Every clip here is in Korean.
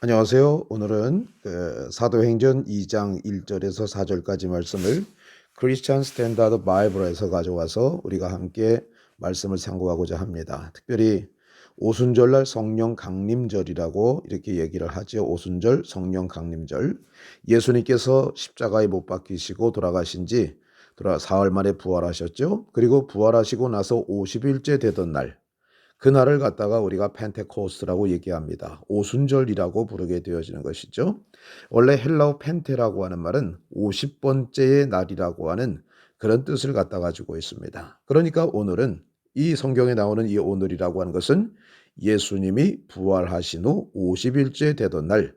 안녕하세요. 오늘은 사도행전 2장 1절에서 4절까지 말씀을 크리스천 스탠다드 바이블에서 가져와서 우리가 함께 말씀을 상고하고자 합니다. 특별히 오순절날 성령 강림절이라고 이렇게 얘기를 하죠. 오순절 성령 강림절. 예수님께서 십자가에 못 박히시고 돌아가신 지 사흘 만에 부활하셨죠. 그리고 부활하시고 나서 50일째 되던 날, 그날을 갖다가 우리가 펜테코스트라고 얘기합니다. 오순절이라고 부르게 되어지는 것이죠. 원래 헬라어 펜테라고 하는 말은 50번째의 날이라고 하는 그런 뜻을 갖다 가지고 있습니다. 그러니까 오늘은 이 성경에 나오는 이 오늘이라고 하는 것은 예수님이 부활하신 후 50일째 되던 날,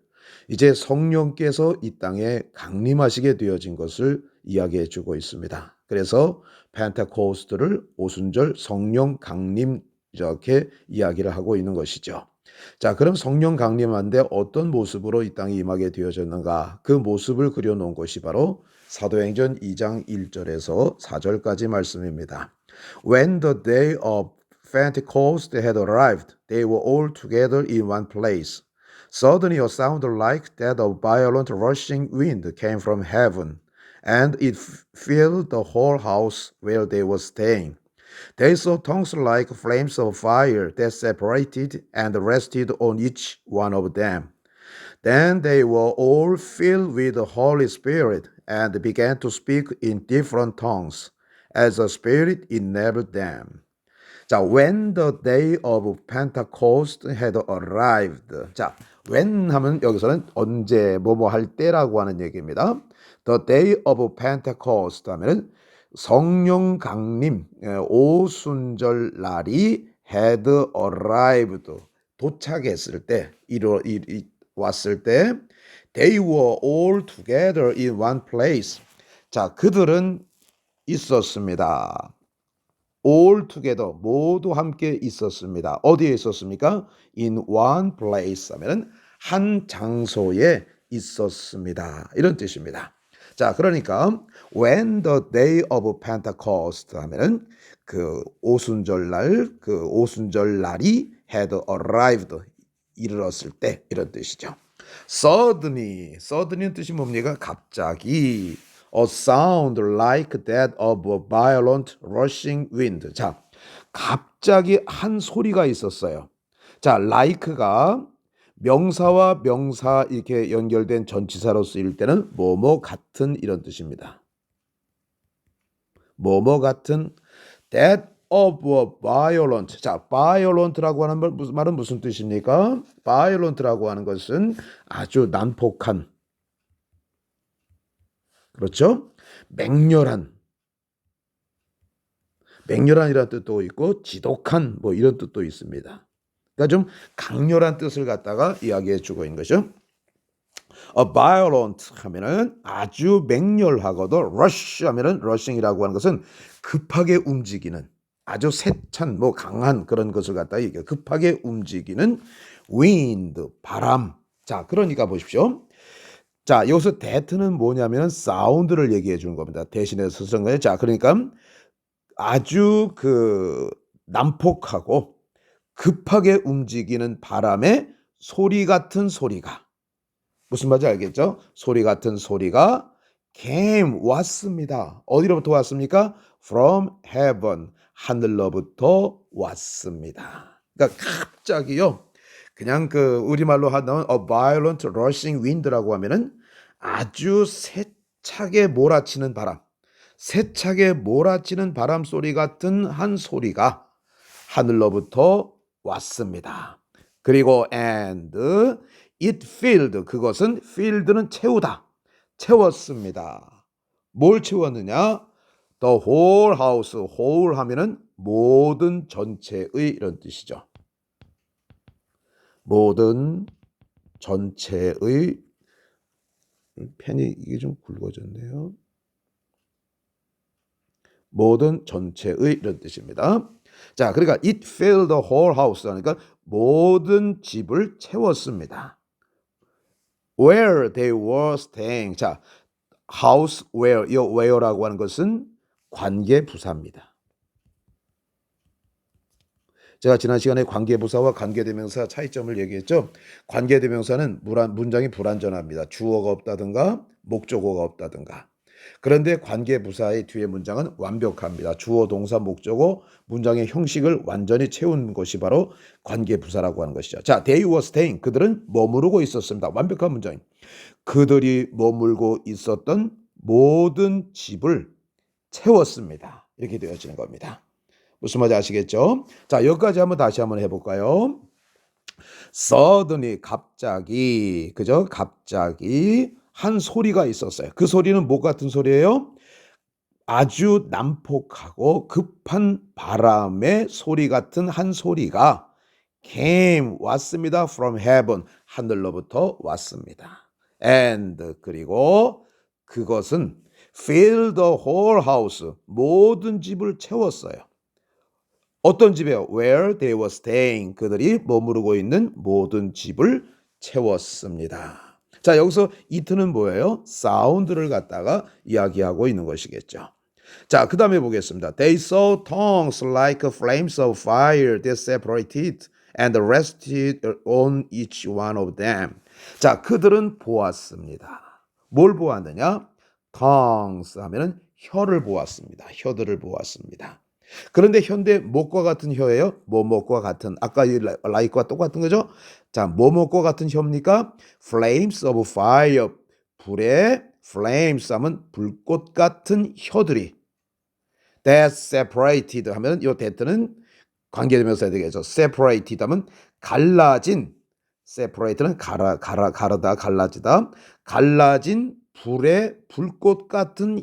이제 성령께서 이 땅에 강림하시게 되어진 것을 이야기해 주고 있습니다. 그래서 펜테코스트를 오순절 성령 강림 이렇게 이야기를 하고 있는 것이죠. 자, 그럼 성령 강림한데 어떤 모습으로 이 땅에 임하게 되어졌는가? 그 모습을 그려놓은 것이 바로 사도행전 2장 1절에서 4절까지 말씀입니다. When the day of Pentecost had arrived, they were all together in one place. Suddenly a sound like that of violent rushing wind came from heaven, and it filled the whole house where they were staying. They saw tongues like flames of fire that separated and rested on each one of them. Then they were all filled with the Holy Spirit and began to speak in different tongues as the Spirit enabled them. 자, when the day of Pentecost had arrived. 자, when 하면 여기서는 언제, 뭐뭐 할 때라고 하는 얘기입니다. The day of Pentecost 하면은 성령 강림, 오순절 날이 had arrived, 도착했을 때, 왔을 때, they were all together in one place. 자, 그들은 있었습니다. all together, 모두 함께 있었습니다. 어디에 있었습니까? in one place 하면은 한 장소에 있었습니다. 이런 뜻입니다. 자, 그러니까 when the day of Pentecost 하면은 그 오순절날, 그 오순절 날이 had arrived, 이르렀을 때, 이런 뜻이죠. suddenly는 뜻이 뭡니까? 갑자기. A sound like that of a violent rushing wind. 자, 갑자기 한 소리가 있었어요. 자, like가 명사와 명사 이렇게 연결된 전치사로 쓰일 때는 뭐뭐 같은 이런 뜻입니다. 뭐뭐 같은 that of a violent. 자, violent라고 하는 말은 무슨 뜻입니까? violent라고 하는 것은 아주 난폭한, 그렇죠? 맹렬한이라는 뜻도 있고 지독한 뭐 이런 뜻도 있습니다. 그러니까 좀 강렬한 뜻을 갖다가 이야기해 주고 있는 거죠. A violent 하면은 아주 맹렬하고도 rush 하면은 rushing이라고 하는 것은 급하게 움직이는, 아주 세찬 뭐 강한 그런 것을 갖다가 얘기해요. 급하게 움직이는 wind, 바람. 자, 그러니까 보십시오. 자, 여기서 that는 뭐냐면 사운드를 얘기해 주는 겁니다. 대신해서 쓰는 거예요. 자, 그러니까 아주 그 난폭하고 급하게 움직이는 바람의 소리 같은 소리가, 무슨 말인지 알겠죠? 소리 같은 소리가 came, 왔습니다. 어디로부터 왔습니까? From heaven, 하늘로부터 왔습니다. 그러니까 갑자기요, 그냥 그 우리말로 하는 a violent rushing wind라고 하면은 아주 세차게 몰아치는 바람, 세차게 몰아치는 바람 소리 같은 한 소리가 하늘로부터 왔습니다. 그리고 and it filled, 그것은 filled는 채우다, 채웠습니다. 뭘 채웠느냐? The whole house, whole 하면은 모든 전체의 이런 뜻이죠. 모든 전체의, 펜이 이게 좀 굵어졌네요. 모든 전체의 이런 뜻입니다. 자, 그러니까 it filled the whole house 하니까 모든 집을 채웠습니다. Where they were staying. 자, house where, 이 where라고 하는 것은 관계 부사입니다. 제가 지난 시간에 관계부사와 관계대명사 차이점을 얘기했죠. 관계대명사는 문장이 불완전합니다. 주어가 없다든가 목적어가 없다든가. 그런데 관계부사의 뒤에 문장은 완벽합니다. 주어, 동사, 목적어, 문장의 형식을 완전히 채운 것이 바로 관계부사라고 하는 것이죠. 자, they were staying. 그들은 머무르고 있었습니다. 완벽한 문장. 그들이 머물고 있었던 모든 집을 채웠습니다. 이렇게 되어지는 겁니다. 무슨 말인지 아시겠죠? 자, 여기까지 다시 한번 해볼까요? suddenly 갑자기, 그죠? 갑자기 한 소리가 있었어요. 그 소리는 뭐 같은 소리예요? 아주 난폭하고 급한 바람의 소리 같은 한 소리가 came 왔습니다. from heaven 하늘로부터 왔습니다. and 그리고 그것은 filled the whole house 모든 집을 채웠어요. 어떤 집이에요? Where they were staying. 그들이 머무르고 있는 모든 집을 채웠습니다. 자, 여기서 it는 뭐예요? 사운드를 갖다가 이야기하고 있는 것이겠죠. 자, 그 다음에 보겠습니다. They saw tongues like flames of fire that separated and rested on each one of them. 자, 그들은 보았습니다. 뭘 보았느냐? tongues 하면은 혀를 보았습니다. 혀들을 보았습니다. 그런데 현대 뭐과 같은 혀예요? 뭐뭐과 같은, 아까 이 like와 똑같은 거죠? 자, 뭐뭐과 같은 혀입니까? flames of fire, 불의 flames 하면 불꽃 같은 혀들이 that separated 하면 이 that는 관계대명사가 되겠죠. separated 하면 갈라진, separate는 가르다, 갈라지다, 갈라진 불의 불꽃 같은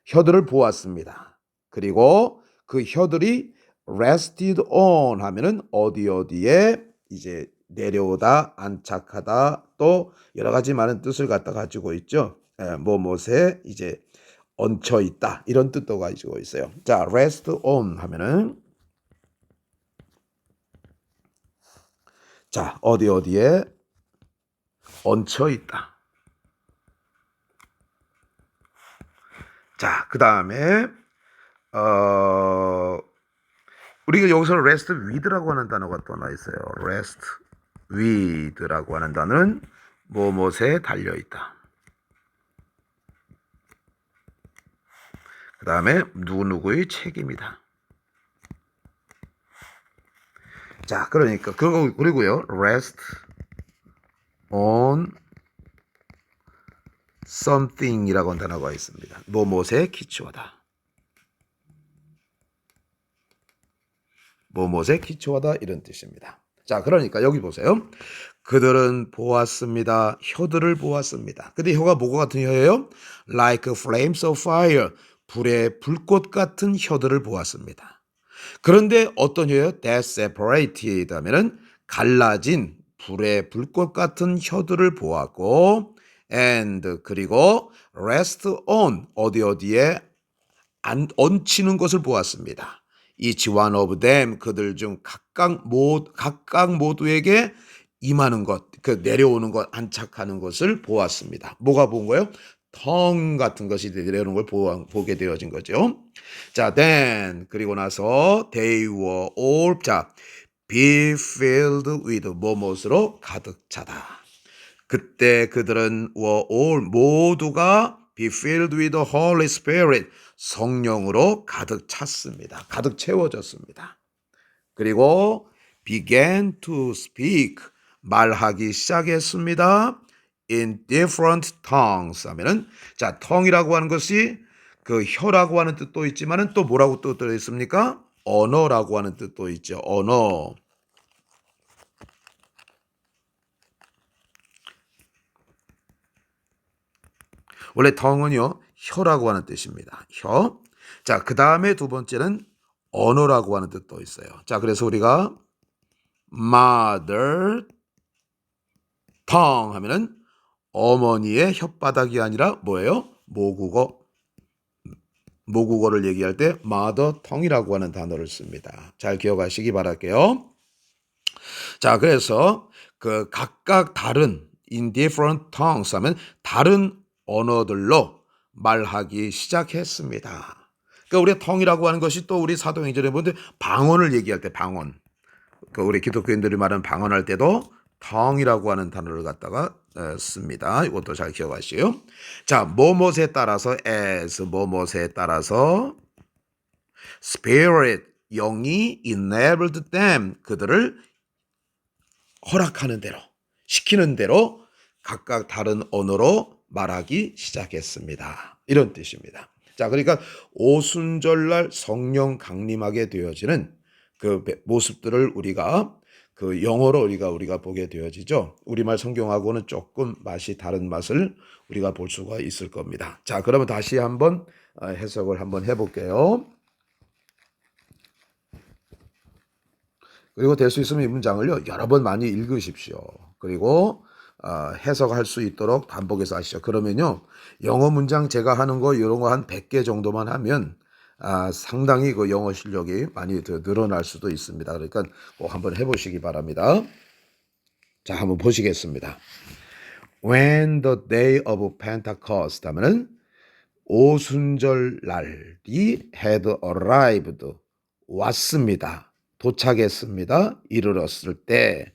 혀들을 보았습니다. 그리고 그 혀들이 rested on 하면은 어디에 이제 내려오다, 안착하다, 또 여러 가지 많은 뜻을 갖다 가지고 있죠. 뭐뭐에 이제 얹혀 있다, 이런 뜻도 가지고 있어요. 자, rest on 하면은 자, 어디에 얹혀 있다. 자, 그 다음에 우리가 여기서 rest with라고 하는 단어가 또 하나 있어요. rest with라고 하는 단어는 뭐뭐에 달려 있다. 그 다음에 누구누구의 책임이다. 자, 그러니까 그리고요, rest on something이라고 하는 단어가 있습니다. 뭐뭐에 기초하다. 뭐뭐에 기초하다, 이런 뜻입니다. 자, 그러니까 여기 보세요. 그들은 보았습니다. 혀들을 보았습니다. 근데 혀가 뭐가 같은 혀예요? Like flames of fire, 불의 불꽃 같은 혀들을 보았습니다. 그런데 어떤 혀예요? That separated 하면은 갈라진 불의 불꽃 같은 혀들을 보았고, and 그리고 rest on 어디에 얹히는 것을 보았습니다. Each one of them 그들 중 각각 모두에게 임하는 것, 그 내려오는 것, 안착하는 것을 보았습니다. 뭐가 본 거예요? 텅 같은 것이 내려오는 걸 보게 되어진 거죠. 자, then 그리고 나서 they were all 자 be filled with 뭐뭇으로 가득 차다. 그때 그들은 were all 모두가 be filled with the Holy Spirit 성령으로 가득 찼습니다. 가득 채워졌습니다. 그리고 began to speak 말하기 시작했습니다. in different tongues 하면은 자, tongue이라고 하는 것이 그 혀라고 하는 뜻도 있지만은 또 뭐라고 또 들어있습니까? 언어라고 하는 뜻도 있죠. 언어. 원래 tongue은요, 혀라고 하는 뜻입니다. 혀. 자, 그 다음에 두 번째는 언어라고 하는 뜻도 있어요. 자, 그래서 우리가 mother tongue 하면은 어머니의 혓바닥이 아니라 뭐예요? 모국어를 얘기할 때 mother tongue이라고 하는 단어를 씁니다. 잘 기억하시기 바랄게요. 자, 그래서 그 각각 다른 in different tongues 하면 다른 언어들로 말하기 시작했습니다. 그러니까 우리가 tongue이라고 하는 것이 또 우리 사도행전에 보는데 방언을 얘기할 때 방언. 그 우리 기독교인들이 말하는 방언할 때도 tongue이라고 하는 단어를 갖다가 씁니다. 이것도 잘 기억하시고요. 자, 뭐뭇에 따라서 as 뭐뭇에 따라서 spirit 영이 enabled them 그들을 허락하는 대로 시키는 대로 각각 다른 언어로 말하기 시작했습니다. 이런 뜻입니다. 자, 그러니까 오순절날 성령 강림하게 되어지는 그 모습들을 우리가 그 영어로 우리가 보게 되어지죠. 우리말 성경하고는 조금 맛이 다른 맛을 우리가 볼 수가 있을 겁니다. 자, 그러면 다시 한번 해석을 한번 해볼게요. 그리고 될 수 있으면 이 문장을요 여러 번 많이 읽으십시오. 그리고 해석할 수 있도록 반복해서 하시죠. 그러면요 영어 문장 제가 하는 거 이런 거 한 100개 정도만 하면 상당히 그 영어 실력이 많이 더 늘어날 수도 있습니다. 그러니까 꼭 한번 해보시기 바랍니다. 자, 한번 보시겠습니다. When the day of Pentecost 하면은 오순절 날이 had arrived 왔습니다. 도착했습니다. 이르렀을 때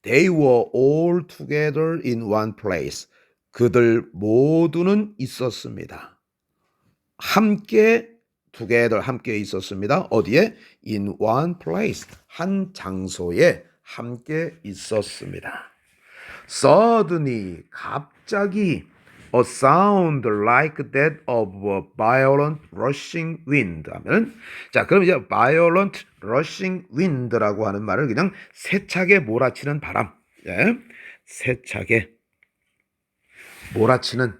they were all together in one place. 그들 모두는 있었습니다. 함께 together 함께 있었습니다. 어디에? in one place. 한 장소에 함께 있었습니다. Suddenly 갑자기 a sound like that of a violent rushing wind 하면 자, 그럼 이제 violent rushing wind라고 하는 말을 그냥 세차게 몰아치는 바람. 예. 세차게 몰아치는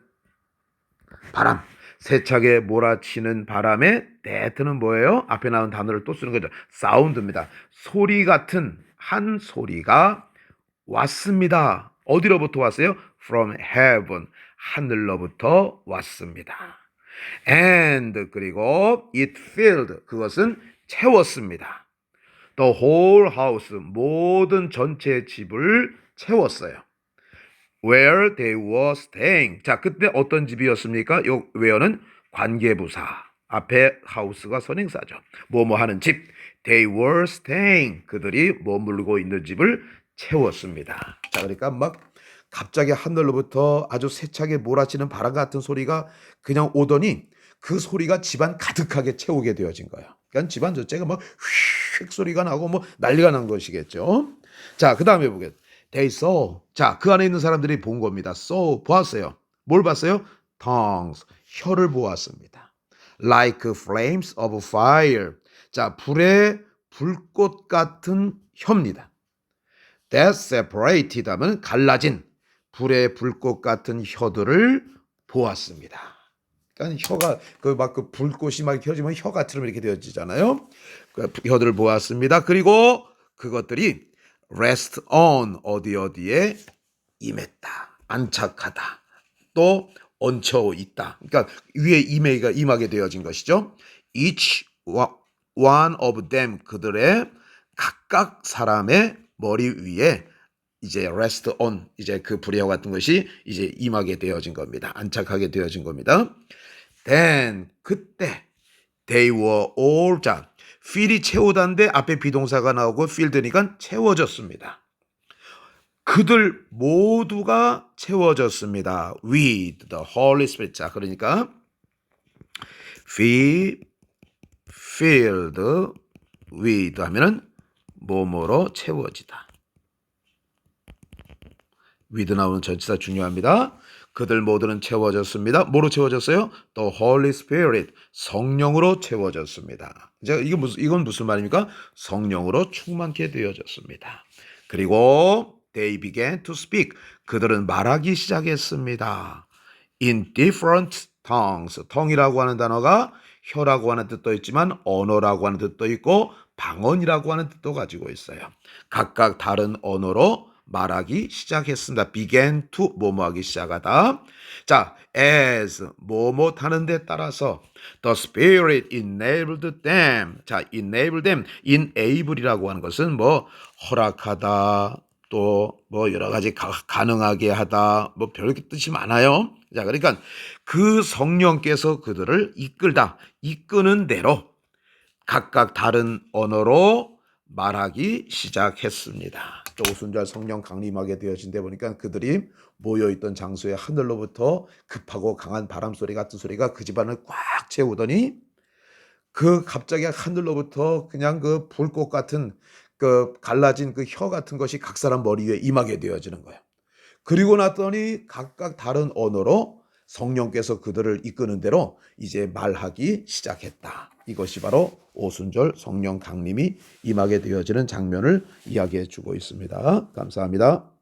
바람. 세차게 몰아치는 바람에 that는 뭐예요? 앞에 나온 단어를 또 쓰는 거죠. 사운드입니다. 소리 같은 한 소리가 왔습니다. 어디로부터 왔어요? From heaven. 하늘로부터 왔습니다. And 그리고 it filled. 그것은 채웠습니다. The whole house. 모든 전체 집을 채웠어요. Where they were staying. 자, 그때 어떤 집이었습니까? 요 where는 관계부사. 앞에 house가 선행사죠. 뭐뭐 하는 집. They were staying. 그들이 머물고 있는 집을 채웠습니다. 자, 그러니까 막 갑자기 하늘로부터 아주 세차게 몰아치는 바람 같은 소리가 그냥 오더니 그 소리가 집안 가득하게 채우게 되어진 거예요. 그러니까 집안 전체가 막 휙 소리가 나고 뭐 난리가 난 것이겠죠. 자, 그 다음에 보겠습니다. They saw. 자, 그 안에 있는 사람들이 본 겁니다. saw, 보았어요. 뭘 봤어요? tongues, 혀를 보았습니다. Like flames of fire. 자, 불의 불꽃 같은 혀입니다. That separated 하면 갈라진 불의 불꽃 같은 혀들을 보았습니다. 그러니까 혀가 그 불꽃이 막 켜지면 혀가처럼 이렇게 되어지잖아요. 그 혀들을 보았습니다. 그리고 그것들이 rest on 어디에 임했다, 안착하다, 또 얹혀 있다. 그러니까 위에 임하게 되어진 것이죠. Each one of them 그들의 각각 사람의 머리 위에 이제 rest on 이제 그 불의 혀 같은 것이 이제 임하게 되어진 겁니다. 안착하게 되어진 겁니다. Then 그때 they were all 자 fill이 채우다인데 앞에 비동사가 나오고 filled니까 채워졌습니다. 그들 모두가 채워졌습니다. With the Holy Spirit. 자, 그러니까 filled with 하면은 뭐뭐로 채워지다. with 나오는 전치사 중요합니다. 그들 모두는 채워졌습니다. 뭐로 채워졌어요? The Holy Spirit. 성령으로 채워졌습니다. 이제 이건 무슨 말입니까? 성령으로 충만케 되어졌습니다. 그리고 they began to speak. 그들은 말하기 시작했습니다. In different tongues. tongue이라고 하는 단어가 혀라고 하는 뜻도 있지만 언어라고 하는 뜻도 있고 방언이라고 하는 뜻도 가지고 있어요. 각각 다른 언어로 말하기 시작했습니다. began to 뭐뭐하기 시작하다. 자, as 뭐뭐 하는 데 따라서 the Spirit enabled them. 자, enable them. enable이라고 하는 것은 뭐 허락하다, 또 뭐 여러 가지 가능하게 하다, 뭐 별게 뜻이 많아요. 자, 그러니까 그 성령께서 그들을 이끌다, 이끄는 대로 각각 다른 언어로 말하기 시작했습니다. 또 오순절 성령 강림하게 되어진 데 보니까 그들이 모여있던 장소에 하늘로부터 급하고 강한 바람 소리 같은 소리가 그 집안을 꽉 채우더니 그 갑자기 하늘로부터 그냥 그 불꽃 같은 그 갈라진 그 혀 같은 것이 각 사람 머리 위에 임하게 되어지는 거예요. 그리고 났더니 각각 다른 언어로 성령께서 그들을 이끄는 대로 이제 말하기 시작했다. 이것이 바로 오순절 성령 강림이 임하게 되어지는 장면을 이야기해 주고 있습니다. 감사합니다.